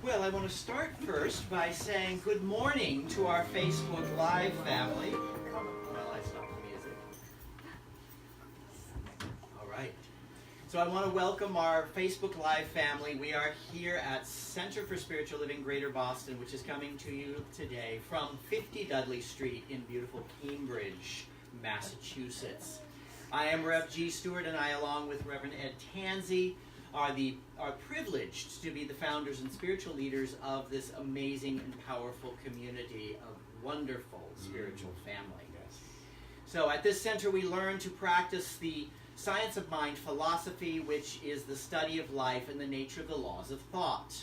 Well, I want to start first by saying good morning to our Facebook Live family. Well, I stopped the music. All right. So I want to welcome our Facebook Live family. We are here at Center for Spiritual Living Greater Boston, which is coming to you today from 50 Dudley Street in beautiful Cambridge, Massachusetts. I am Rev G. Stewart, and I, along with Reverend Ed Tansey, are privileged to be the founders and spiritual leaders of this amazing and powerful community of wonderful spiritual family. Yes. So at this center we learn to practice the science of mind philosophy, which is the study of life and the nature of the laws of thought.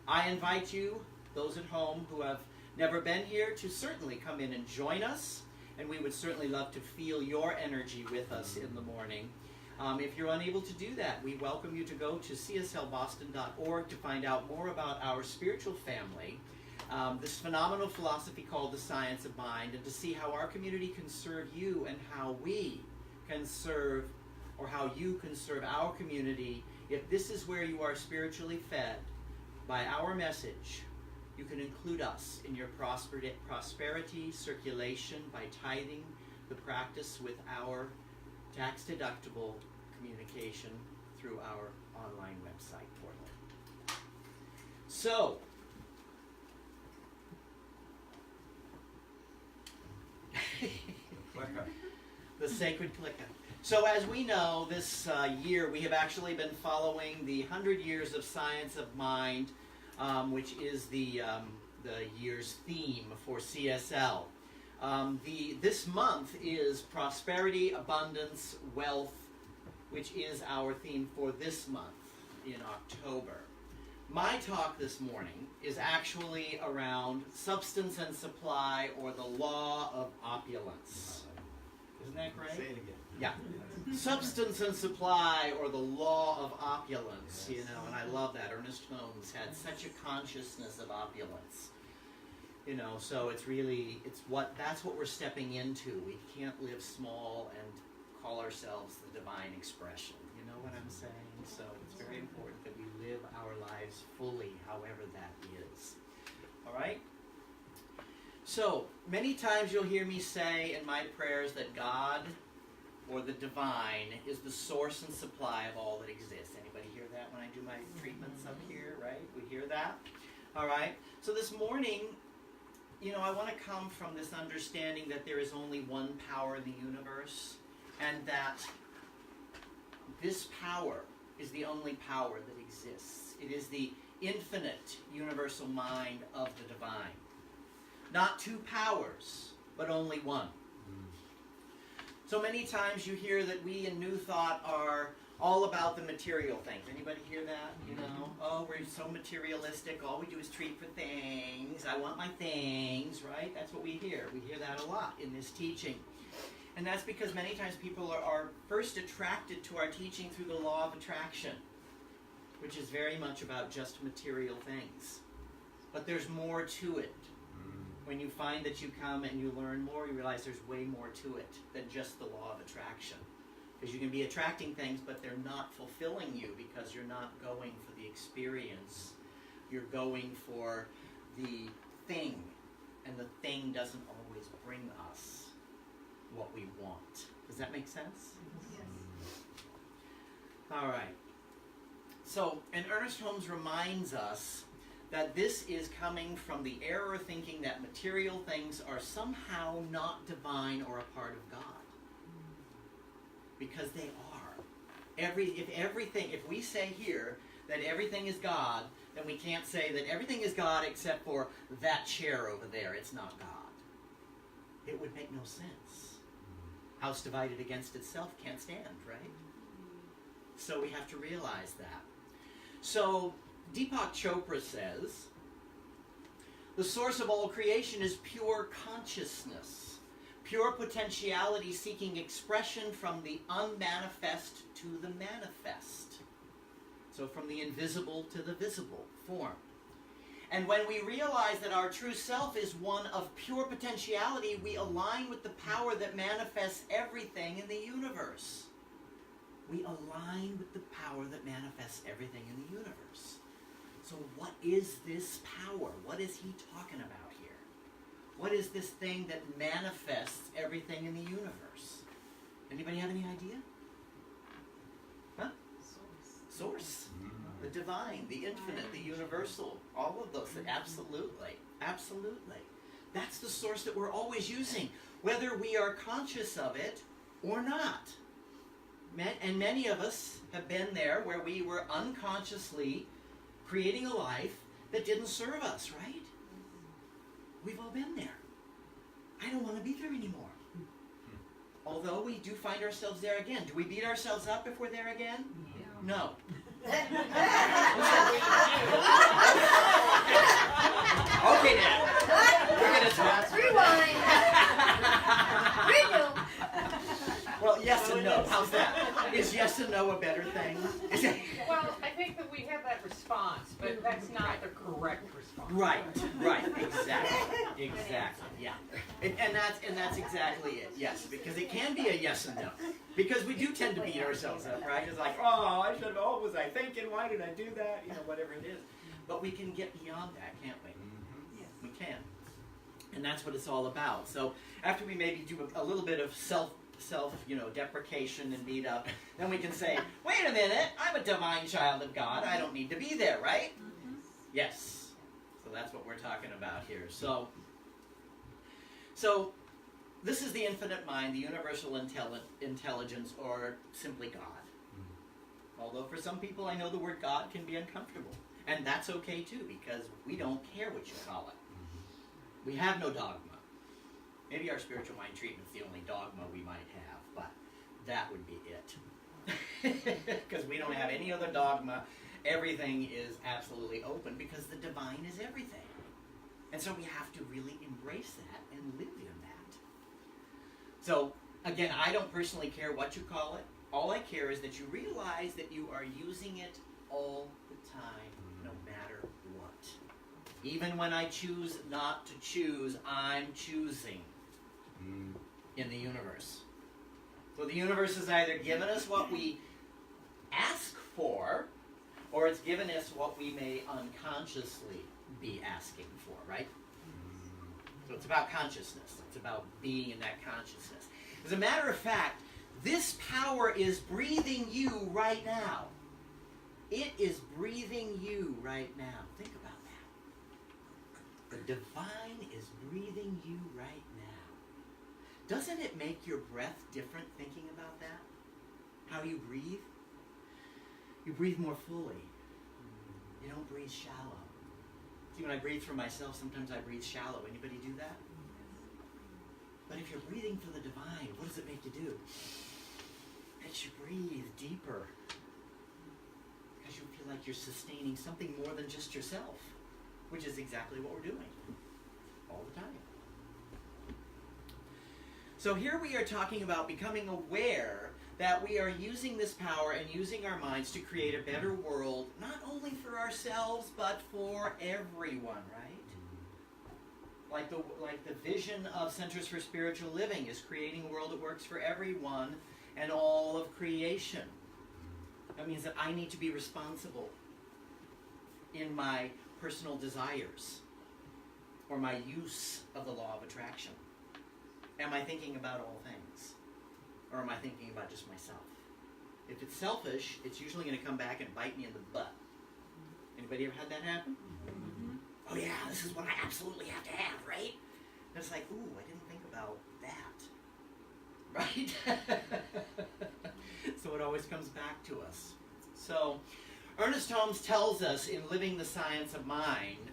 I invite you, those at home who have never been here, to certainly come in and join us, and we would certainly love to feel your energy with us in the morning. If you're unable to do that, we welcome you to go to cslboston.org to find out more about our spiritual family, this phenomenal philosophy called the science of mind, and to see how our community can serve you and how we can serve, or how you can serve our community. If this is where you are spiritually fed by our message, you can include us in your prosperity circulation by tithing the practice with our tax-deductible communication through our online website portal. So, the sacred clicker. So as we know, this year we have actually been following the 100 Years of Science of Mind, which is the year's theme for CSL. This month is prosperity, abundance, wealth, which is our theme for this month in October. My talk this morning is actually around substance and supply, or the law of opulence. Isn't that great? Say it again. Yeah. Substance and supply, or the law of opulence, you know, and I love that. Ernest Holmes had such a consciousness of opulence. You know, so it's that's what we're stepping into. We can't live small and call ourselves the divine expression. You know what I'm saying? So it's very important that we live our lives fully, however that is. All right? So, many times you'll hear me say in my prayers that God, or the divine, is the source and supply of all that exists. Anybody hear that when I do my treatments up here, right? We hear that? All right? So this morning, you know, I want to come from this understanding that there is only one power in the universe, and that this power is the only power that exists. It is the infinite universal mind of the divine. Not two powers, but only one. So many times you hear that we in New Thought are all about the material things. Anybody hear that? You know, oh, we're so materialistic. All we do is treat for things. I want my things, right? That's what we hear. We hear that a lot in this teaching. And that's because many times people are first attracted to our teaching through the law of attraction, which is very much about just material things. But there's more to it. When you find that you come and you learn more, you realize there's way more to it than just the law of attraction. Because you can be attracting things, but they're not fulfilling you because you're not going for the experience. You're going for the thing, and the thing doesn't always bring us what we want. Does that make sense? Yes. All right. So, and Ernest Holmes reminds us that this is coming from the error of thinking that material things are somehow not divine or a part of God. Because they are. If we say here that everything is God, then we can't say that everything is God except for that chair over there. It's not God. It would make no sense. House divided against itself can't stand, right? So we have to realize that. So Deepak Chopra says, the source of all creation is pure consciousness, pure potentiality seeking expression from the unmanifest to the manifest. So from the invisible to the visible form. And when we realize that our true self is one of pure potentiality, we align with the power that manifests everything in the universe. We align with the power that manifests everything in the universe. So what is this power? What is he talking about here? What is this thing that manifests everything in the universe? Anybody have any idea? Huh? Source. The divine, the infinite, the universal, all of those. Absolutely. Absolutely. That's the source that we're always using, whether we are conscious of it or not. And many of us have been there where we were unconsciously creating a life that didn't serve us, right? We've all been there. I don't want to be there anymore. Although we do find ourselves there again. Do we beat ourselves up if we're there again? No. Okay, now. We're going to talk. Rewind. Redo. Well, yes and no. How's that? Is yes and no a better thing? Well, I think that we have that response, but that's not the correct response. Right, exactly, yeah, and that's exactly it. Yes, because it can be a yes and no, because we do tend to beat ourselves up, right? It's like, oh, I should have. Oh, was I thinking? Why did I do that? You know, whatever it is. But we can get beyond that, can't we? Yes, we can, and that's what it's all about. So after we maybe do a little bit of self, deprecation and beat up, then we can say, wait a minute, I'm a divine child of God. I don't need to be there, right? Yes. So that's what we're talking about here. So this is the infinite mind, the universal intelligence, or simply God. Although for some people, I know the word God can be uncomfortable. And that's okay too, because we don't care what you call it. We have no dogma. Maybe our spiritual mind treatment's the only dogma we might have, but that would be it. Because we don't have any other dogma. Everything is absolutely open because the divine is everything. And so we have to really embrace that and live in that. So, again, I don't personally care what you call it. All I care is that you realize that you are using it all the time, no matter what. Even when I choose not to choose, I'm choosing in the universe. So the universe has either given us what we ask for, or it's given us what we may unconsciously be asking for, right? So it's about consciousness. It's about being in that consciousness. As a matter of fact, this power is breathing you right now. It is breathing you right now. Think about that. The divine is breathing you right now. Doesn't it make your breath different thinking about that? How you breathe? You breathe more fully. You don't breathe shallow. See, when I breathe for myself, sometimes I breathe shallow. Anybody do that? But if you're breathing for the divine, what does it make you do? It makes you breathe deeper. Because you feel like you're sustaining something more than just yourself, which is exactly what we're doing all the time. So here we are talking about becoming aware that we are using this power and using our minds to create a better world, not only for ourselves, but for everyone, right? Like the vision of Centers for Spiritual Living is creating a world that works for everyone and all of creation. That means that I need to be responsible in my personal desires or my use of the law of attraction. Am I thinking about all things? Or am I thinking about just myself? If it's selfish, it's usually going to come back and bite me in the butt. Anybody ever had that happen? Mm-hmm. Oh yeah, this is what I absolutely have to have, right? And it's like, ooh, I didn't think about that. Right? So it always comes back to us. So Ernest Holmes tells us in Living the Science of Mind,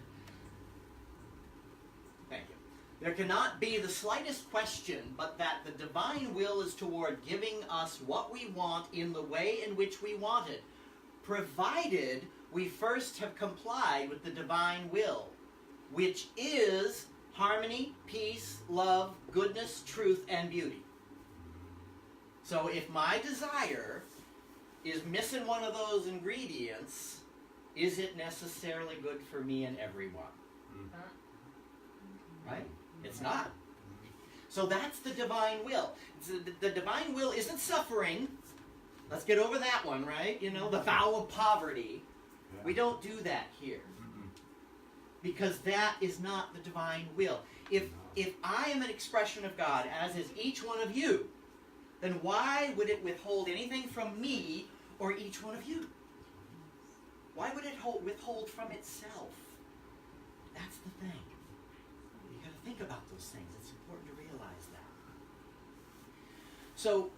thank you, there cannot be the slightest question but that the divine will is toward giving us what we want in the way in which we want it, provided we first have complied with the divine will, which is harmony, peace, love, goodness, truth, and beauty. So if my desire is missing one of those ingredients, is it necessarily good for me and everyone? Right? It's not. So that's the divine will. The divine will isn't suffering. Let's get over that one, right? You know, the vow of poverty. We don't do that here. Because that is not the divine will. If I am an expression of God, as is each one of you, then why would it withhold anything from me or each one of you? Why would it withhold from itself? That's the thing. You got to think about those things. It's important to realize that. So,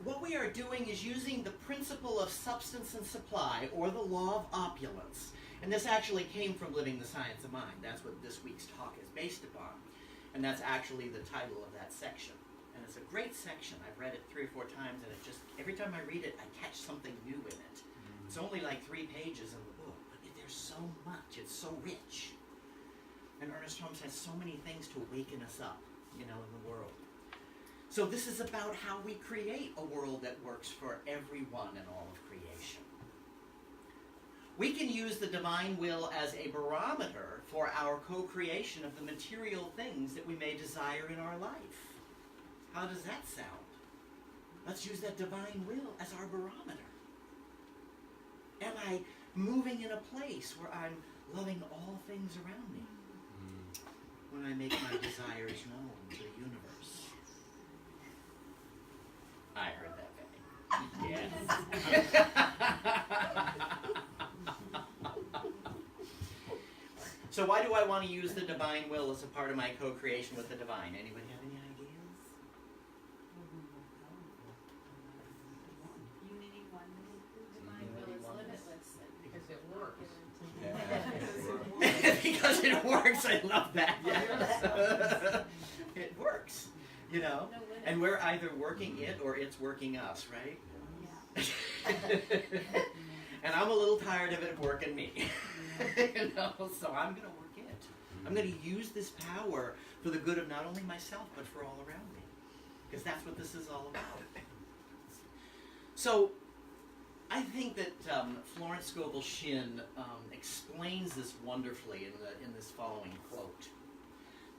what we are doing is using the principle of substance and supply, or the law of opulence. And this actually came from Living the Science of Mind. That's what this week's talk is based upon. And that's actually the title of that section. And it's a great section. I've read it 3 or 4 times, and it just, every time I read it, I catch something new in it. It's only like 3 pages of the book, but there's so much. It's so rich. And Ernest Holmes has so many things to waken us up, in the world. So this is about how we create a world that works for everyone and all of creation. We can use the divine will as a barometer for our co-creation of the material things that we may desire in our life. How does that sound? Let's use that divine will as our barometer. Am I moving in a place where I'm loving all things around me? When I make my desires known to the universe. I heard that, Betty. Yes. So why do I want to use the divine will as a part of my co-creation with the divine? Anybody have any ideas? Unity, oneness, the divine will is Because it works. Because it works. I love that. Yes. It works. No limit. And we're either working it or it's working us, right? Yeah. And I'm a little tired of it working me. So I'm going to work it. I'm going to use this power for the good of not only myself, but for all around me. Because that's what this is all about. So, I think that Florence Scovel Shinn explains this wonderfully in this following quote.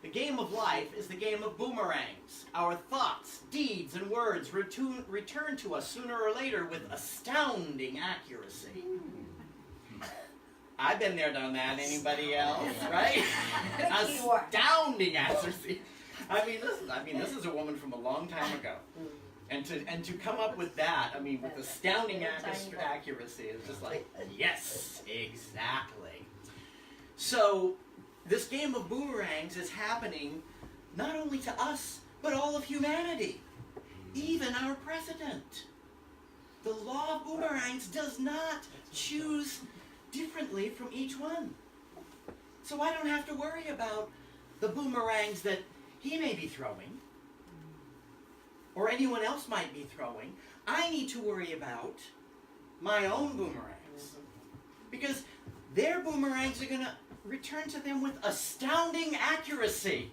The game of life is the game of boomerangs. Our thoughts, deeds, and words return to us sooner or later with astounding accuracy. I've been there, done that. Anybody else? Right? Astounding accuracy. This is a woman from a long time ago. And to come up with that, with astounding accuracy, is just like, yes, exactly. So, this game of boomerangs is happening not only to us, but all of humanity. Even our president. The law of boomerangs does not choose differently from each one. So I don't have to worry about the boomerangs that he may be throwing, or anyone else might be throwing. I need to worry about my own boomerangs. Because their boomerangs are going to return to them with astounding accuracy.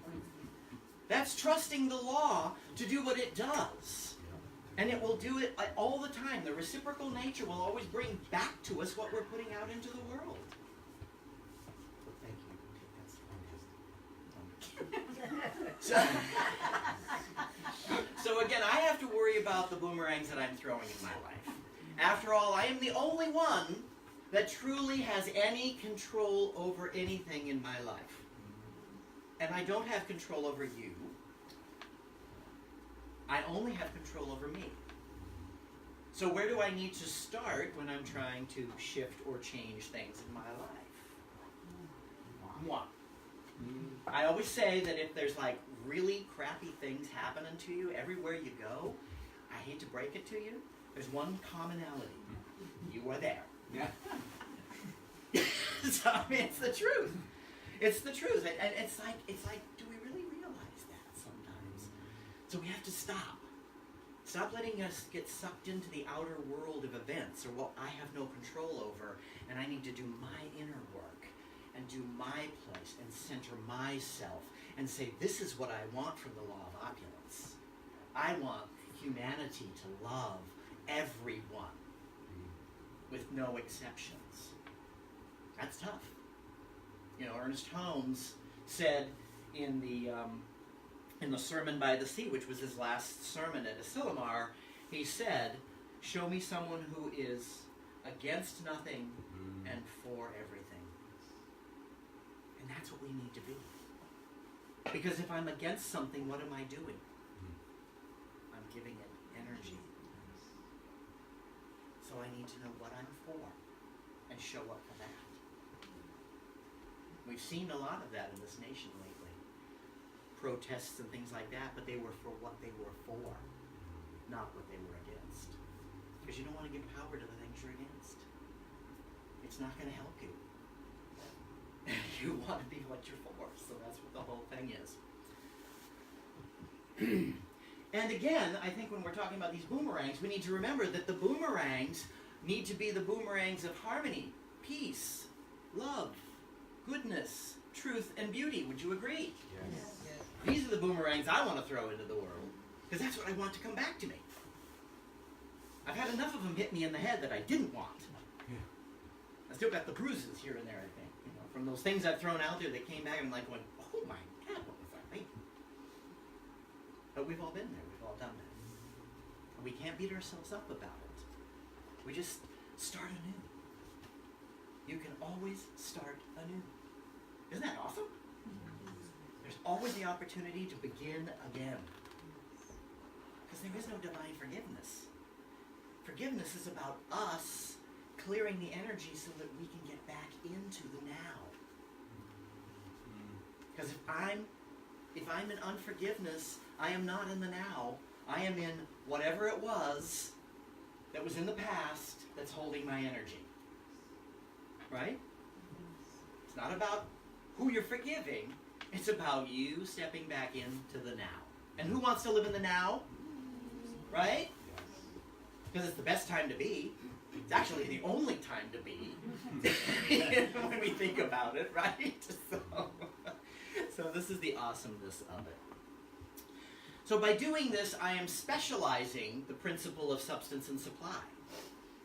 That's trusting the law to do what it does. And it will do it all the time. The reciprocal nature will always bring back to us what we're putting out into the world. Thank you. So again, I have to worry about the boomerangs that I'm throwing in my life. After all, I am the only one that truly has any control over anything in my life. And I don't have control over you. I only have control over me. So where do I need to start when I'm trying to shift or change things in my life? Moi. I always say that if there's like really crappy things happening to you everywhere you go, I hate to break it to you, there's one commonality. You are there. Yeah. So it's the truth. It's the truth. And it's like, do we really realize that sometimes? So we have to stop. Stop letting us get sucked into the outer world of events or what I have no control over, and I need to do my inner work and do my place and center myself and say, this is what I want from the law of opulence. I want humanity to love everyone with no exceptions. That's tough. Ernest Holmes said in the Sermon by the Sea, which was his last sermon at Asilomar, he said, show me someone who is against nothing and for everything. And that's what we need to be. Because if I'm against something, what am I doing? I'm giving it energy. So I need to know what I'm for and show up for that. We've seen a lot of that in this nation lately. Protests and things like that, but they were for what they were for, not what they were against. Because you don't want to give power to the things you're against. It's not going to help you. You want to be what you're for, so that's what the whole thing is. And again, I think when we're talking about these boomerangs, we need to remember that the boomerangs need to be the boomerangs of harmony, peace, love, goodness, truth, and beauty. Would you agree? Yes. These are the boomerangs I want to throw into the world, because that's what I want to come back to me. I've had enough of them hit me in the head that I didn't want. I still got the bruises here and there, I think, from those things I've thrown out there that came back and I'm like going, oh my God, what was I thinking? But we've all been there. We've all done that. And we can't beat ourselves up about it. We just start anew. You can always start anew. Isn't that awesome? There's always the opportunity to begin again. Because there is no divine forgiveness. Forgiveness is about us clearing the energy so that we can get back into the now. Because if I'm in unforgiveness, I am not in the now. I am in whatever it was that was in the past that's holding my energy. Right? It's not about who you're forgiving. It's about you stepping back into the now. And who wants to live in the now? Right? Because it's the best time to be. It's actually the only time to be when we think about it, right? So this is the awesomeness of it. So by doing this, I am specializing the principle of substance and supply.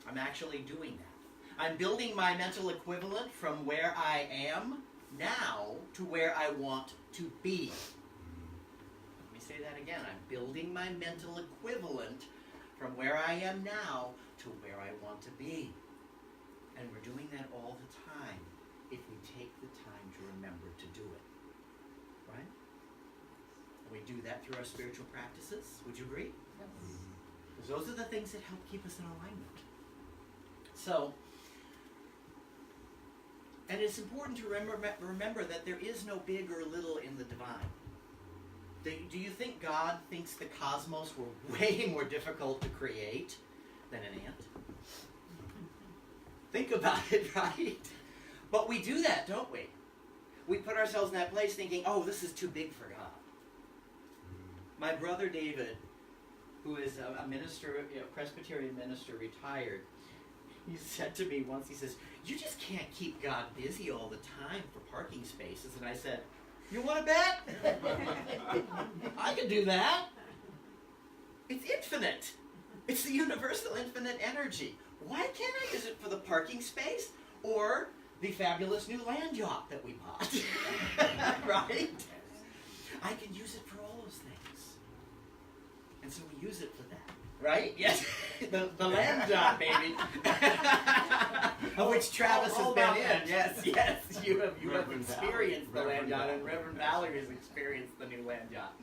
I'm actually doing that. I'm building my mental equivalent from where I am now to where I want to be. Let me say that again. I'm building my mental equivalent from where I am now to where I want to be. And we're doing that all the time if we take the time to remember to do it. Right? And we do that through our spiritual practices. Would you agree? Because those are the things that help keep us in alignment. So, and it's important to remember that there is no big or little in the divine. Do you think God thinks the cosmos were way more difficult to create than an ant? Think about it, right? But we do that, don't we? We put ourselves in that place thinking, oh, this is too big for God. My brother David, who is a minister, Presbyterian minister, retired, he said to me once, he says, you just can't keep God busy all the time for parking spaces. And I said, you want to bet? I can do that. It's infinite. It's the universal infinite energy. Why can't I use it for the parking space or the fabulous new land yacht that we bought? Right? I can use it for all those things. And so we use it for that. Right? Yes. the land yacht, baby. Of which Travis has been in. Yes. You have experienced the land yacht, and Reverend Valerie has experienced the new land yacht.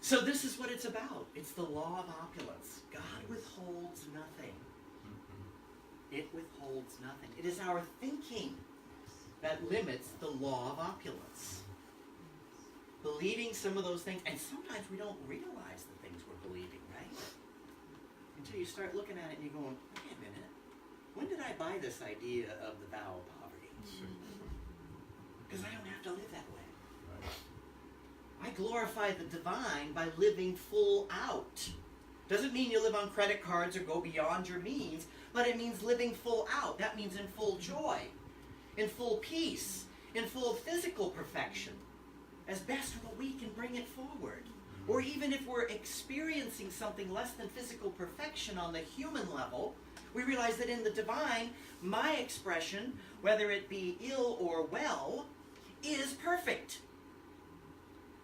So this is what it's about. It's the law of opulence. God withholds nothing. It withholds nothing. It is our thinking that limits the law of opulence. Believing some of those things, and sometimes we don't realize the things we're believing, right? Until you start looking at it and you're going, wait a minute, when did I buy this idea of the vow of poverty? Because I don't have to live that way. I glorify the divine by living full out. Doesn't mean you live on credit cards or go beyond your means, but it means living full out. That means in full joy, in full peace, in full physical perfection, as best we can bring it forward. Or even if we're experiencing something less than physical perfection on the human level, we realize that in the divine, my expression, whether it be ill or well, is perfect.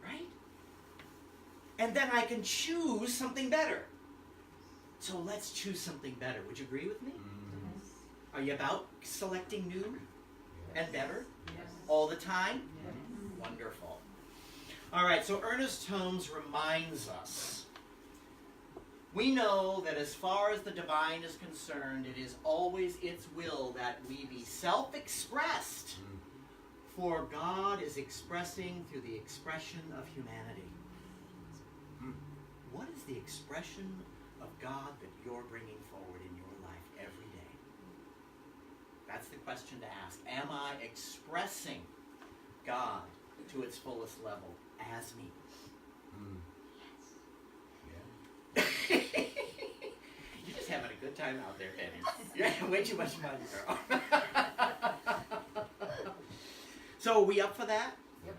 Right? And then I can choose something better. So let's choose something better. Would you agree with me? Are you about selecting new and better all the time? Wonderful. All right, so Ernest Holmes reminds us, we know that as far as the divine is concerned, it is always its will that we be self-expressed, for God is expressing through the expression of humanity. What is the expression of God that you're bringing forward in your life every day? That's the question to ask. Am I expressing God to its fullest level as me? You're just having a good time out there, Penny. You're having way too much fun, girl. So are we up for that? Yep.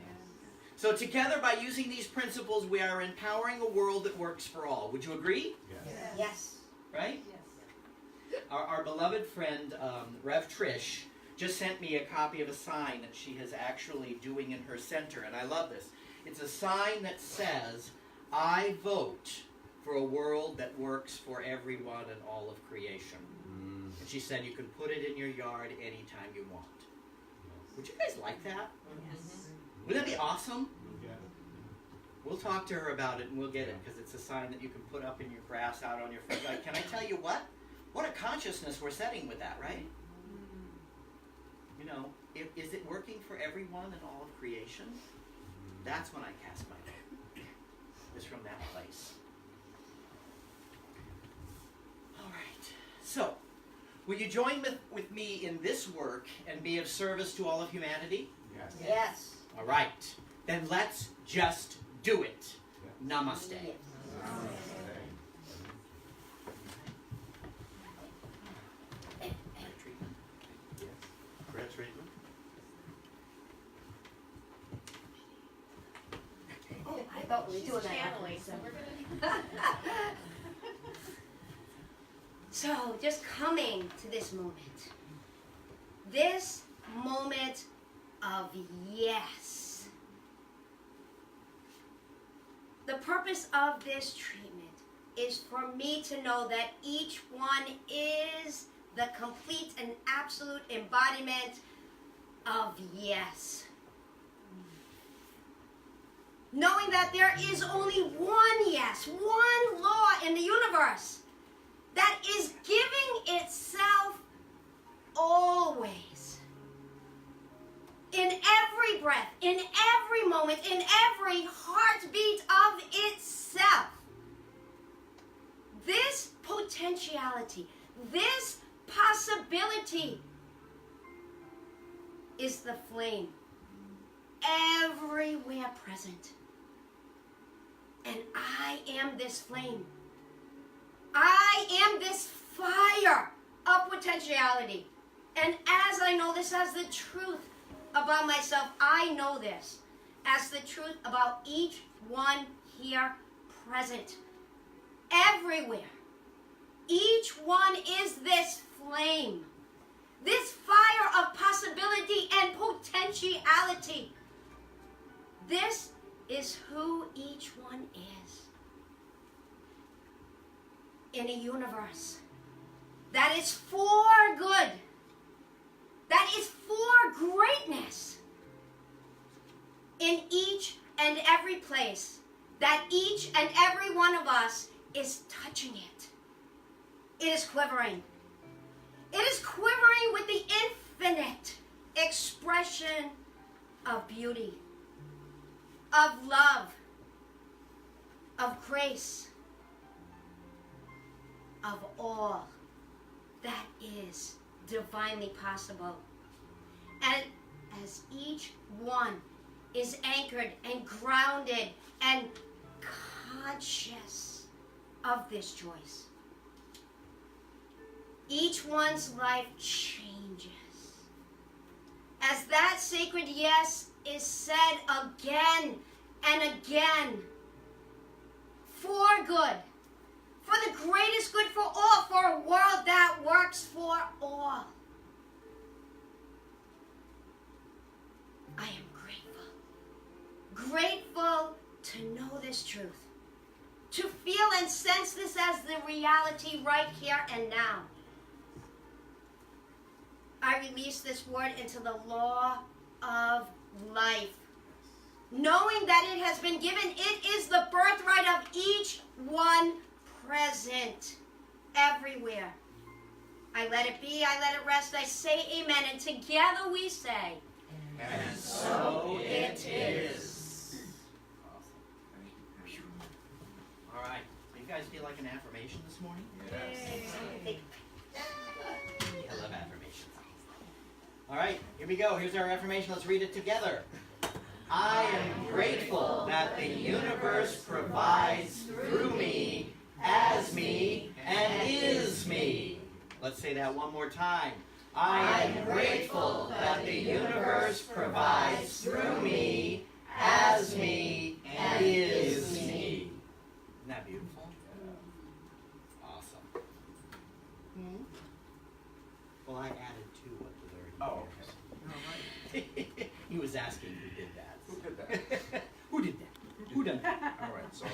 So together, by using these principles, we are empowering a world that works for all. Would you agree? Yes. Right? Yes. Our beloved friend, Rev Trish, just sent me a copy of a sign that she is actually doing in her center, and I love this. It's a sign that says, I vote for a world that works for everyone and all of creation. And she said you can put it in your yard anytime you want. Would you guys like that? Yes. Wouldn't that be awesome? We'll talk to her about it and we'll get it, because it's a sign that you can put up in your grass out on your front yard. Can I tell you what? What a consciousness we're setting with that, right? You know, is it working for everyone and all of creation? That's when I cast my vote. It's from that place. All right. So, will you join with me in this work and be of service to all of humanity? Yes. All right. Then let's just do it. Namaste. Treatment? Breath treatment? Oh, I thought we were doing that. Channeling, after so the we're gonna. So, just coming to this moment of yes. The purpose of this treatment is for me to know that each one is the complete and absolute embodiment of yes. Knowing that there is only one yes, one law in the universe that is giving itself always. In every breath, in every moment, in every heartbeat of itself. This potentiality, this possibility is the flame everywhere present. And I am this flame. I am this fire of potentiality. And as I know this as the truth about myself, I know this as the truth about each one here present. Everywhere. Each one is this flame. This fire of possibility and potentiality. This is who each one is. In a universe that is for good, that is for greatness, in each and every place that each and every one of us is touching it. It is quivering. It is quivering with the infinite expression of beauty, of love, of grace, of all that is divinely possible. And as each one is anchored and grounded and conscious of this choice, each one's life changes. As that sacred yes is said again and again, for good, for the greatest good for all, for a world that works for all. I am grateful. Grateful to know this truth, to feel and sense this as the reality right here and now. I release this word into the law of life, knowing that it has been given. It is the birthright of each one present everywhere. I let it be, I let it rest, I say amen, and together we say, And so it is. Awesome. All right. You guys feel like an affirmation this morning? I love affirmations. All right, here we go. Here's our affirmation. Let's read it together. I am grateful that the universe provides through me, as me, and is me. Let's say that one more time. I am grateful that the universe provides through me, as me, and is me. Isn't that beautiful? Awesome. Well, I added to what was already there. Oh, okay. He was asking who did that. Who did that? Who did that? Who done that? All right, so